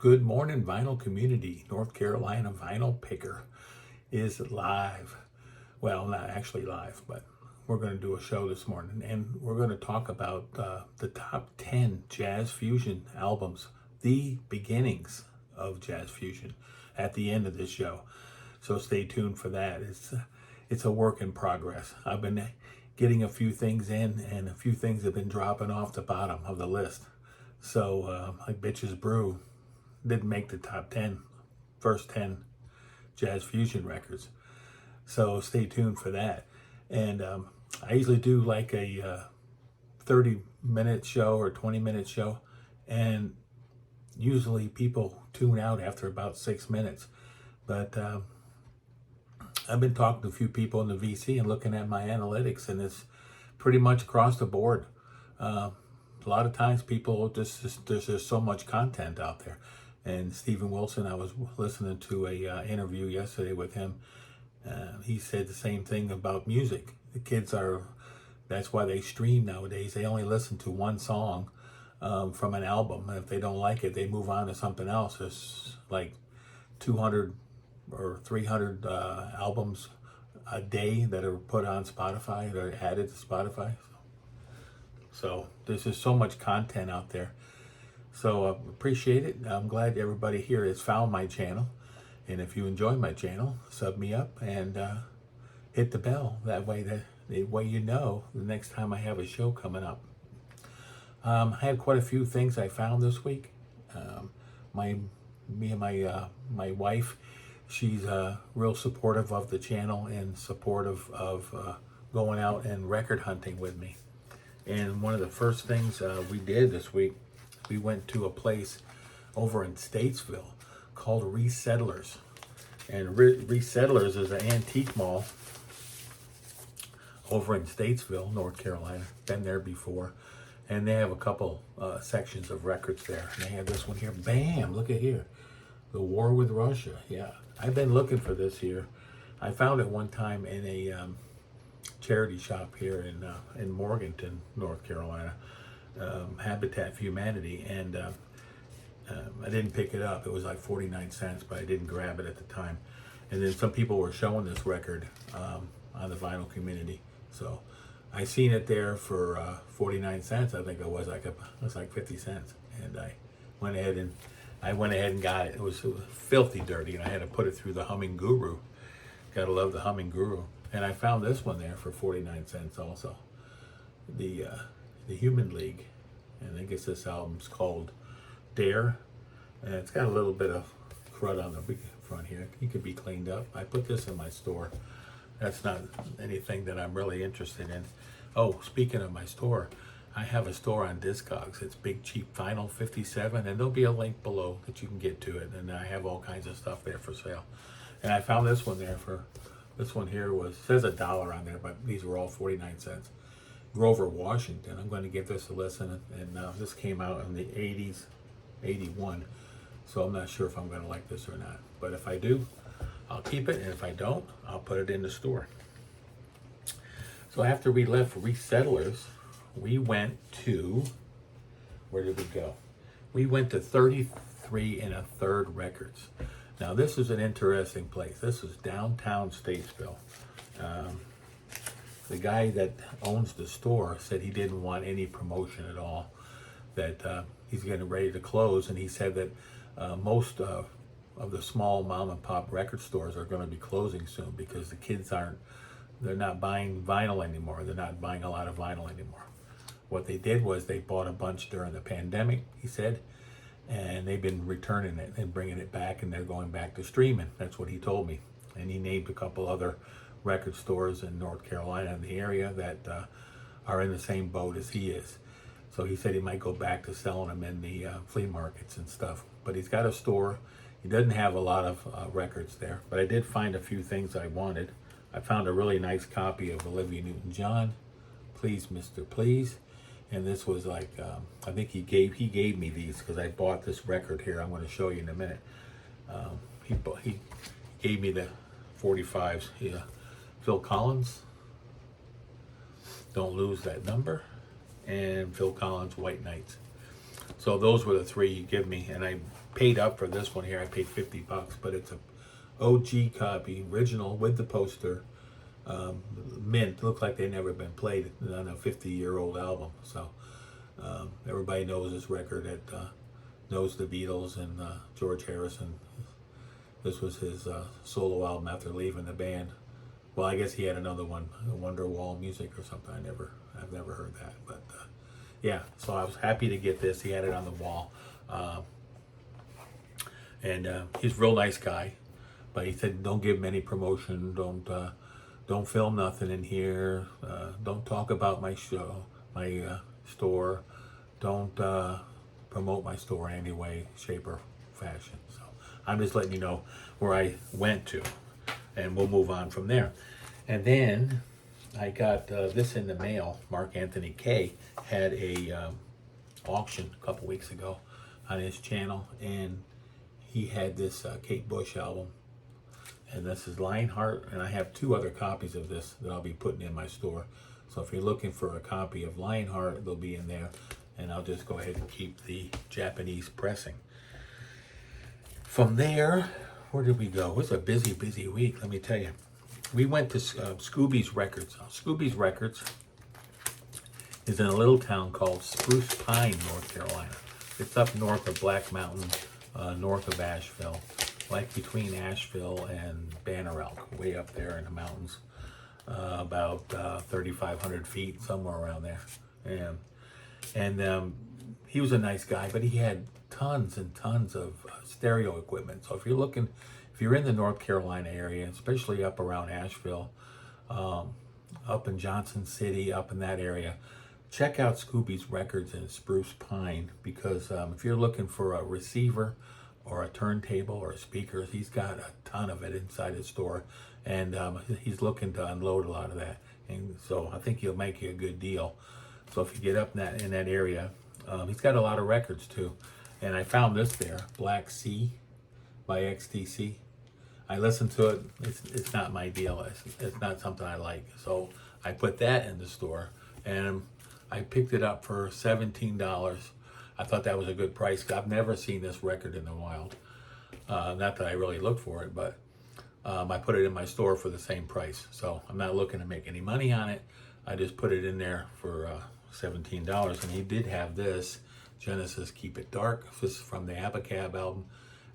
Good morning, vinyl community. North Carolina Vinyl Picker is live. Well, not actually live, but we're going to do a show this morning, and we're going to talk about the top 10 jazz fusion albums, the beginnings of jazz fusion, at the end of this show. So stay tuned for that. It's a work in progress. I've been getting a few things in, and a few things have been dropping off the bottom of the list. So like Bitches Brew didn't make the top 10, first 10 jazz fusion records. So stay tuned for that. And I usually do like a 30-minute show or 20-minute show. And usually people tune out after about 6 minutes. But I've been talking to a few people in the VC and looking at my analytics, and it's pretty much across the board. A lot of times people there's just so much content out there. And Stephen Wilson, I was listening to a interview yesterday with him. He said the same thing about music. The kids that's why they stream nowadays. They only listen to one song from an album. And if they don't like it, they move on to something else. There's like 200 or 300 albums a day that are put on Spotify, that are added to Spotify. So there's just so much content out there. So appreciate it. I'm glad everybody here has found my channel. And if you enjoy my channel, sub me up and hit the bell. That way you know the next time I have a show coming up. I had quite a few things I found this week. My wife, she's real supportive of the channel and supportive of going out and record hunting with me. And one of the first things we did this week, we went to a place over in Statesville called Resettlers. And Resettlers is an antique mall over in Statesville, North Carolina. Been there before. And they have a couple sections of records there. And they have this one here. Bam! Look at here. The War with Russia. Yeah. I've been looking for this here. I found it one time in a charity shop here in Morganton, North Carolina. Habitat for Humanity, and I didn't pick it up. It was like 49 cents, but I didn't grab it at the time. And then some people were showing this record on the vinyl community, so I seen it there for 49 cents. I think it was like 50 cents, and I went ahead and got it. It was filthy dirty, and I had to put it through the Humming Guru. Gotta love the Humming Guru. And I found this one there for 49 cents also. The Human League, and I guess this album's called Dare, and it's got a little bit of crud on the front here. It could be cleaned up. I put this in my store. That's not anything that I'm really interested in. Oh, speaking of my store, I have a store on Discogs. It's Big Cheap Vinyl 57, and there'll be a link below that you can get to it, and I have all kinds of stuff there for sale. And I found this one there this one here says $1 on there, but these were all 49 cents. Grover Washington. I'm going to give this a listen, and this came out in the 80s, 81, so I'm not sure if I'm going to like this or not. But if I do, I'll keep it, and if I don't, I'll put it in the store. So after we left Resettlers, we went to, where did we go? We went to 33 1/3 Records. Now this is an interesting place. This is downtown Statesville. The guy that owns the store said he didn't want any promotion at all, that he's getting ready to close, and he said that most of the small mom and pop record stores are going to be closing soon because the kids they're not buying vinyl anymore. They're not buying a lot of vinyl anymore. What they did was they bought a bunch during the pandemic, he said, and they've been returning it and bringing it back, and they're going back to streaming. That's what he told me. And he named a couple other record stores in North Carolina in the area that are in the same boat as he is. So he said he might go back to selling them in the flea markets and stuff. But he's got a store. He doesn't have a lot of records there, but I did find a few things I wanted. I found a really nice copy of Olivia Newton-John, Please Mr. Please. And this was like, I think he gave me these because I bought this record here. I'm going to show you in a minute. He gave me the 45s. Yeah. Phil Collins, Don't Lose That Number, and Phil Collins' White Nights. So those were the three you give me, and I paid up for this one here. I paid $50, but it's a OG copy, original with the poster, mint. Looked like they never been played on a 50-year-old album. So everybody knows this record. Knows the Beatles and George Harrison. This was his solo album after leaving the band. Well, I guess he had another one, Wonderwall Music or something. I've never heard that, but yeah. So I was happy to get this. He had it on the wall, and he's a real nice guy. But he said, don't give him any promotion. Don't film nothing in here. Don't talk about my show, my store. Don't promote my store in any way, shape, or fashion. So I'm just letting you know where I went to, and we'll move on from there. And then I got this in the mail. Mark Anthony K had a auction a couple weeks ago on his channel, and he had this Kate Bush album. And this is Lionheart, and I have 2 other copies of this that I'll be putting in my store. So if you're looking for a copy of Lionheart, they'll be in there. And I'll just go ahead and keep the Japanese pressing. From there, where did we go? It was a busy, busy week, let me tell you. We went to Scooby's Records. Scooby's Records is in a little town called Spruce Pine, North Carolina. It's up north of Black Mountain, north of Asheville, like between Asheville and Banner Elk, way up there in the mountains, about 3,500 feet, somewhere around there. And he was a nice guy, but he had tons and tons of stereo equipment. So if you're in the North Carolina area, especially up around Asheville, up in Johnson City, up in that area, check out Scooby's Records in Spruce Pine, because if you're looking for a receiver or a turntable or speakers, he's got a ton of it inside his store, and he's looking to unload a lot of that. And so I think he'll make you a good deal. So if you get up in that area, he's got a lot of records too. And I found this there, Black Sea by XTC. I listened to it. It's not my deal. It's not something I like. So I put that in the store, and I picked it up for $17. I thought that was a good price. I've never seen this record in the wild. Not that I really looked for it, but I put it in my store for the same price. So I'm not looking to make any money on it. I just put it in there for $17. And he did have this Genesis Keep It Dark. This is from the Abacab album,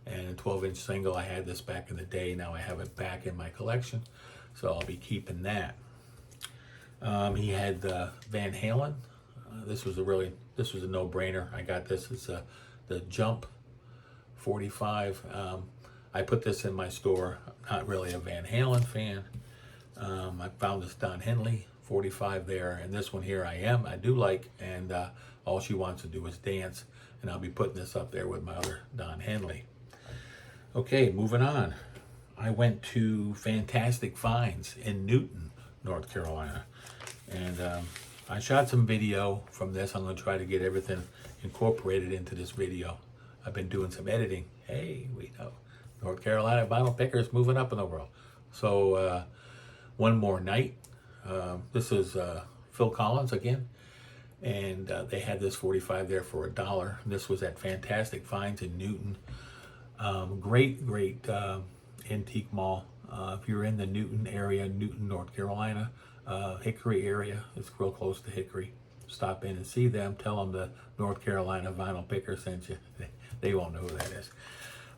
and a 12-inch single. I had this back in the day. Now I have it back in my collection, so I'll be keeping that. He had Van Halen. This was a no-brainer. I got this. It's the Jump 45. I put this in my store. I'm not really a Van Halen fan. I found this Don Henley 45 there, and this one here I do like, and All She Wants to Do Is Dance, and I'll be putting this up there with my other Don Henley. Okay, moving on. I went to Fantastic Finds in Newton, North Carolina, and I shot some video from this. I'm going to try to get everything incorporated into this video. I've been doing some editing. Hey, we know North Carolina vinyl pickers moving up in the world. So One More Night. This is Phil Collins again, and they had this 45 there for $1. This was at Fantastic Finds in Newton. Great antique mall. If you're in the Newton area, Newton, North Carolina, Hickory area, it's real close to Hickory. Stop in and see them. Tell them the North Carolina vinyl picker sent you. They won't know who that is.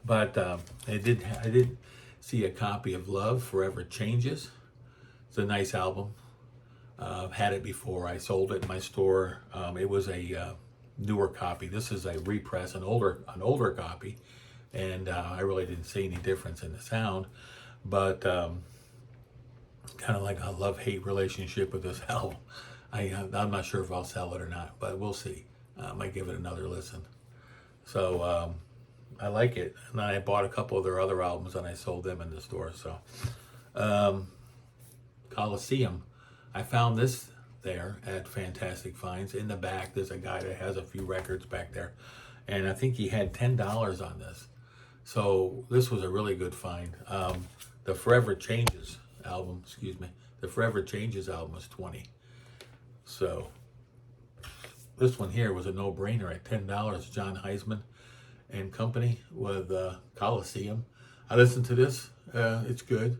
But I did see a copy of Love Forever Changes. It's a nice album. I've had it before. I sold it in my store. It was a newer copy. This is a repress, an older copy, and I really didn't see any difference in the sound. But kind of like a love-hate relationship with this album. I'm not sure if I'll sell it or not, but we'll see. I might give it another listen. So I like it. And then I bought a couple of their other albums and I sold them in the store. So Coliseum. I found this there at Fantastic Finds. In the back, there's a guy that has a few records back there. And I think he had $10 on this. So this was a really good find. The Forever Changes album, the Forever Changes album was $20. So this one here was a no-brainer at $10. John Heisman and Company with Coliseum. I listened to this. It's good.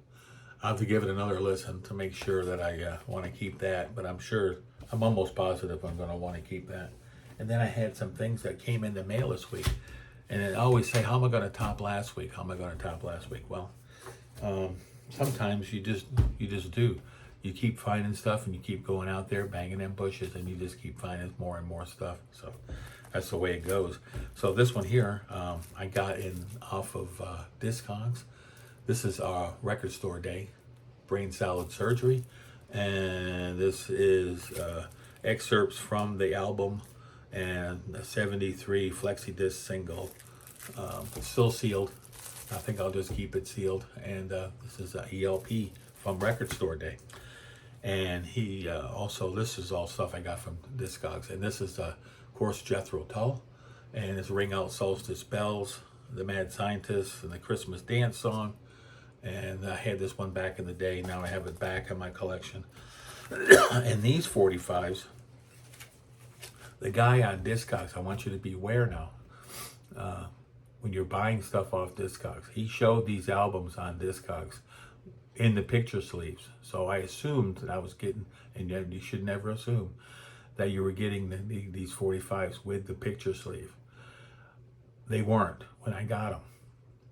I'll have to give it another listen to make sure that I want to keep that. But I'm almost positive I'm going to want to keep that. And then I had some things that came in the mail this week. And I always say, how am I going to top last week? How am I going to top last week? Well, sometimes you just do. You keep finding stuff and you keep going out there banging them bushes and you just keep finding more and more stuff. So that's the way it goes. So this one here, I got in off of Discogs. This is our Record Store Day, Brain Salad Surgery. And this is excerpts from the album and a 73 flexi disc single. Still sealed. I think I'll just keep it sealed. And this is ELP from Record Store Day. And he also, this is all stuff I got from Discogs. And this is, of course, Jethro Tull. And it's Ring Out Solstice Bells, The Mad Scientist, and the Christmas Dance Song. And I had this one back in the day. Now I have it back in my collection. And these 45s, the guy on Discogs, I want you to be aware now. When you're buying stuff off Discogs, he showed these albums on Discogs in the picture sleeves. So I assumed that I was getting, and you should never assume that you were getting these 45s with the picture sleeve. They weren't when I got them.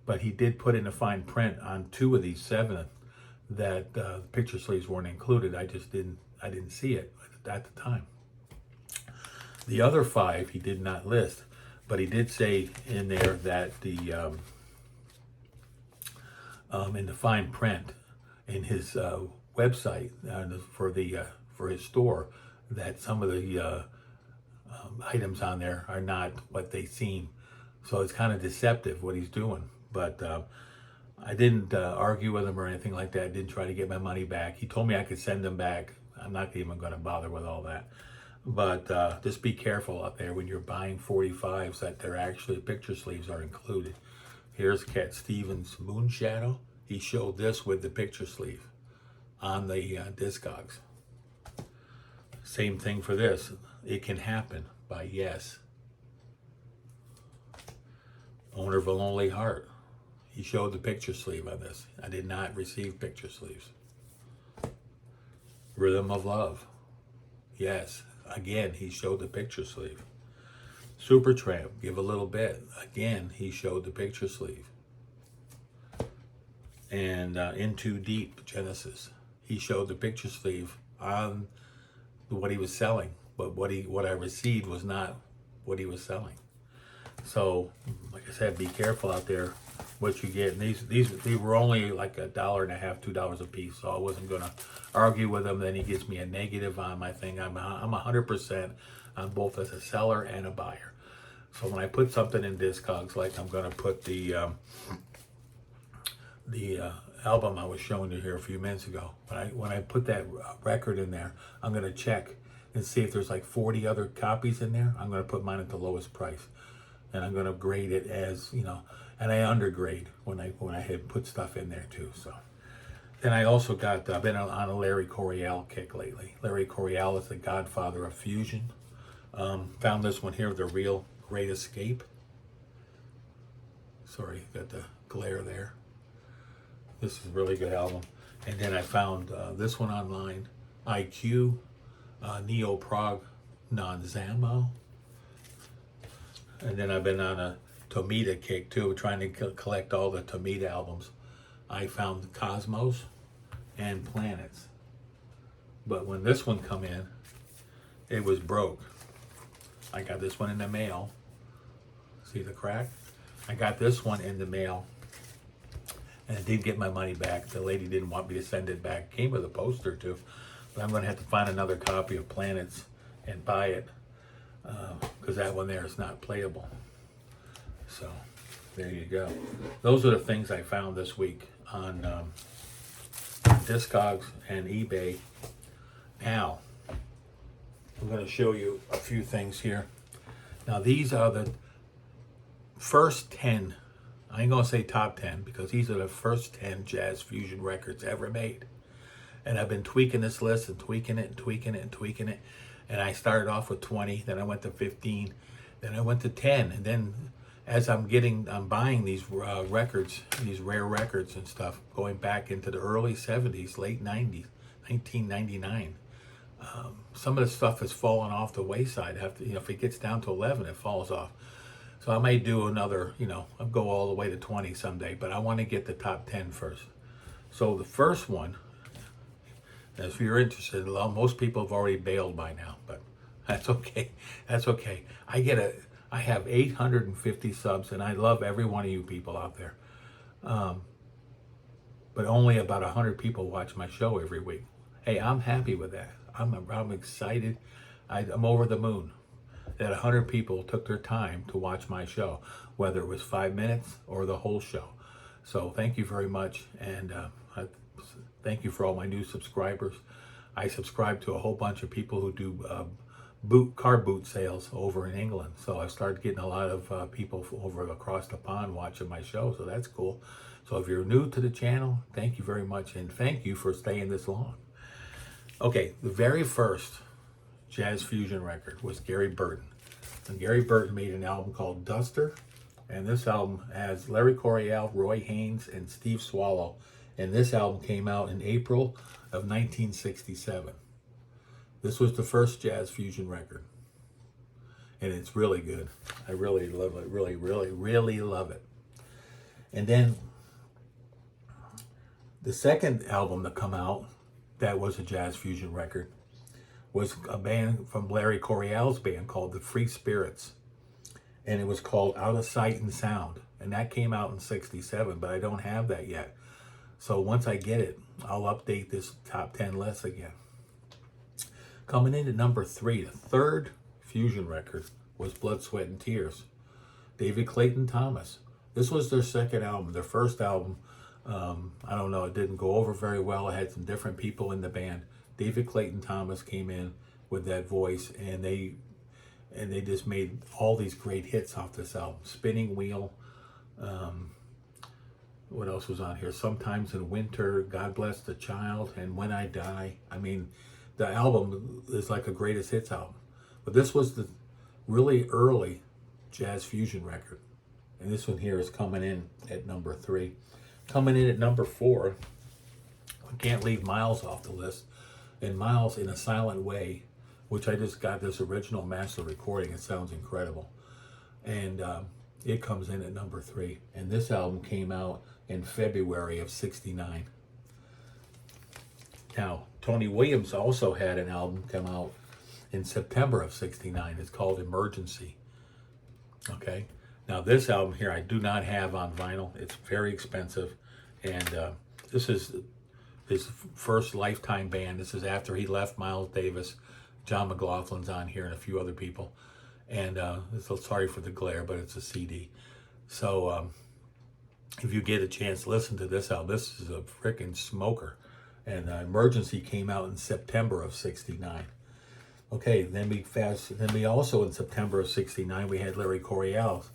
But he did put in a fine print on 2 of these 7 that the picture sleeves weren't included. I didn't see it at the time. The other 5 he did not list, but he did say in there that the in the fine print in his website for his store, that some of the items on there are not what they seem. So it's kind of deceptive what he's doing. But I didn't argue with him or anything like that. I didn't try to get my money back. He told me I could send them back. I'm not even going to bother with all that. But just be careful out there when you're buying 45s that they're actually picture sleeves are included. Here's Cat Stevens' Moonshadow. He showed this with the picture sleeve on the Discogs. Same thing for this. It Can Happen by Yes. Owner of a Lonely Heart. He showed the picture sleeve on this. I did not receive picture sleeves. Rhythm of Love. Yes. Again, he showed the picture sleeve. Supertramp, Give a Little Bit. Again, he showed the picture sleeve. And In Too Deep, Genesis. He showed the picture sleeve on what he was selling. But what I received was not what he was selling. So, like I said, be careful out there what you get. And these were only like $1.50, $2 a piece. So I wasn't gonna argue with him. Then he gives me a negative on my thing. I'm 100% on both as a seller and a buyer. So when I put something in Discogs, like I'm gonna put the album I was showing you here a few minutes ago. When I put that record in there, I'm gonna check and see if there's like 40 other copies in there. I'm gonna put mine at the lowest price. And I'm going to grade it as, and I undergrade when I had put stuff in there too. So then I also got, I've been on a Larry Coryell kick lately. Larry Coryell is the godfather of fusion. Found this one here, The Real Great Escape. Sorry, got the glare there. This is a really good album. And then I found this one online, IQ, Neo Prog Non Zammo. And then I've been on a Tomita kick too, trying to collect all the Tomita albums. I found Cosmos and Planets. But when this one come in, it was broke. I got this one in the mail. See the crack? I got this one in the mail. And I did get my money back. The lady didn't want me to send it back. Came with a poster too. But I'm going to have to find another copy of Planets and buy it. Because that one there is not playable. So there you go. Those are the things I found this week on Discogs and eBay. Now I'm going to show you a few things here. Now these are the first 10. I ain't going to say top 10 because these are the first 10 jazz fusion records ever made. And I've been tweaking this list and tweaking it and tweaking it and tweaking it. And I started off with 20, then I went to 15, then I went to 10. And then as I'm buying these records, these rare records and stuff, going back into the early 70s, late 90s, 1999. Some of the stuff has fallen off the wayside. After, if it gets down to 11, it falls off. So I may do another, I'll go all the way to 20 someday, but I want to get the top 10 first. So the first one, if you're interested, most people have already bailed by now, but that's okay. That's okay. I have 850 subs, and I love every one of you people out there. But only about 100 people watch my show every week. Hey, I'm happy with that. I'm excited. I'm over the moon that 100 people took their time to watch my show, whether it was 5 minutes or the whole show. So thank you very much, and thank you for all my new subscribers. I subscribe to a whole bunch of people who do car boot sales over in England. So I started getting a lot of people over across the pond watching my show. So that's cool. So if you're new to the channel, thank you very much, and thank you for staying this long. Okay, the very first jazz fusion record was Gary Burton. And Gary Burton made an album called Duster. And this album has Larry Coryell, Roy Haynes, and Steve Swallow. And this album came out in April of 1967. This was the first jazz fusion record. And it's really good. I really love it. Really, really, really love it. And then the second album to come out that was a jazz fusion record was a band from Larry Coryell's band called the Free Spirits. And it was called Out of Sight and Sound. And that came out in 67, but I don't have that yet. So once I get it, I'll update this top 10 list again. Coming in at number 3, the third fusion record was Blood, Sweat, and Tears. David Clayton Thomas. This was their second album. Their first album, I don't know, it didn't go over very well. I had some different people in the band. David Clayton Thomas came in with that voice, and they just made all these great hits off this album. Spinning Wheel. What else was on here? Sometimes in Winter, God Bless the Child, and When I Die. I mean, the album is like a greatest hits album. But this was the really early jazz fusion record. And this one here is coming in at number 3. Coming in at number 4, we can't leave Miles off the list. And Miles in a Silent Way, which I just got this original master recording. It sounds incredible. And it comes in at number 3. And this album came out in February of 69. Now, Tony Williams also had an album come out in September of 69. It's called Emergency. Okay. Now, this album here I do not have on vinyl. It's very expensive. And this is his first Lifetime band. This is after he left Miles Davis. John McLaughlin's on here and a few other people. And so sorry for the glare, but it's a CD. So if you get a chance, listen to this album. This is a freaking smoker. And Emergency came out in September of 69. Okay, then we also in September of 69, we had Larry Coryell.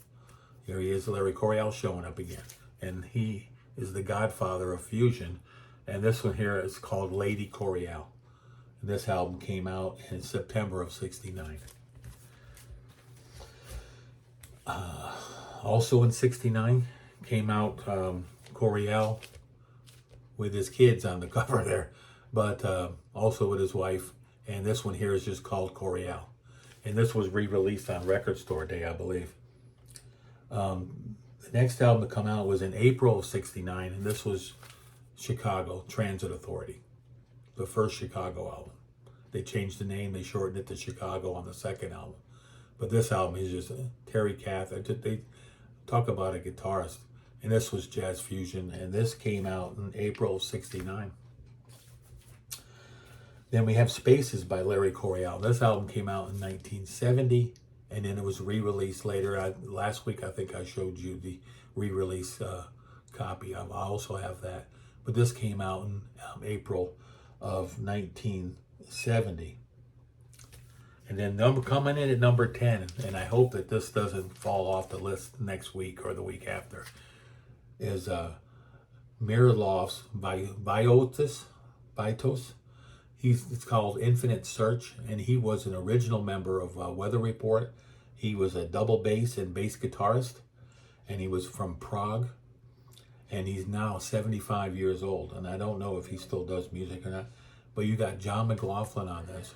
Here he is, Larry Coryell showing up again. And he is the godfather of fusion. And this one here is called Lady Coryell. And this album came out in September of 69. Also in 69 came out Coryell with his kids on the cover there, but also with his wife. And this one here is just called Coryell. And this was re-released on Record Store Day, I believe. The next album to come out was in April of 69, and this was Chicago Transit Authority, the first Chicago album. They changed the name, they shortened it to Chicago on the second album. But this album is just Terry Kath. They talk about a guitarist. And this was jazz fusion, and this came out in April of 69. Then we have Spaces by Larry Coryell. This album came out in 1970, and then it was re-released later. Last week, I think I showed you the re-release copy. I also have that. But this came out in April of 1970. And then coming in at number 10, and I hope that this doesn't fall off the list next week or the week after, is Mirolov's Vaitos. It's called Infinite Search, and he was an original member of Weather Report. He was a double bass and bass guitarist, and he was from Prague, and he's now 75 years old, and I don't know if he still does music or not, but you got John McLaughlin on this.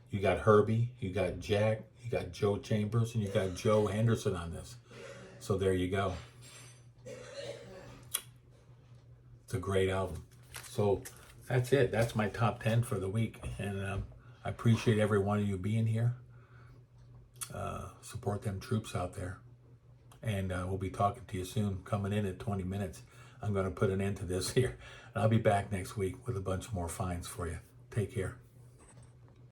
You got Herbie, you got Jack, you got Joe Chambers, and you got Joe Henderson on this. So there you go. It's a great album. So that's it. That's my top 10 for the week. And I appreciate every one of you being here. Support them troops out there. And we'll be talking to you soon. Coming in at 20 minutes. I'm going to put an end to this here. And I'll be back next week with a bunch more finds for you. Take care.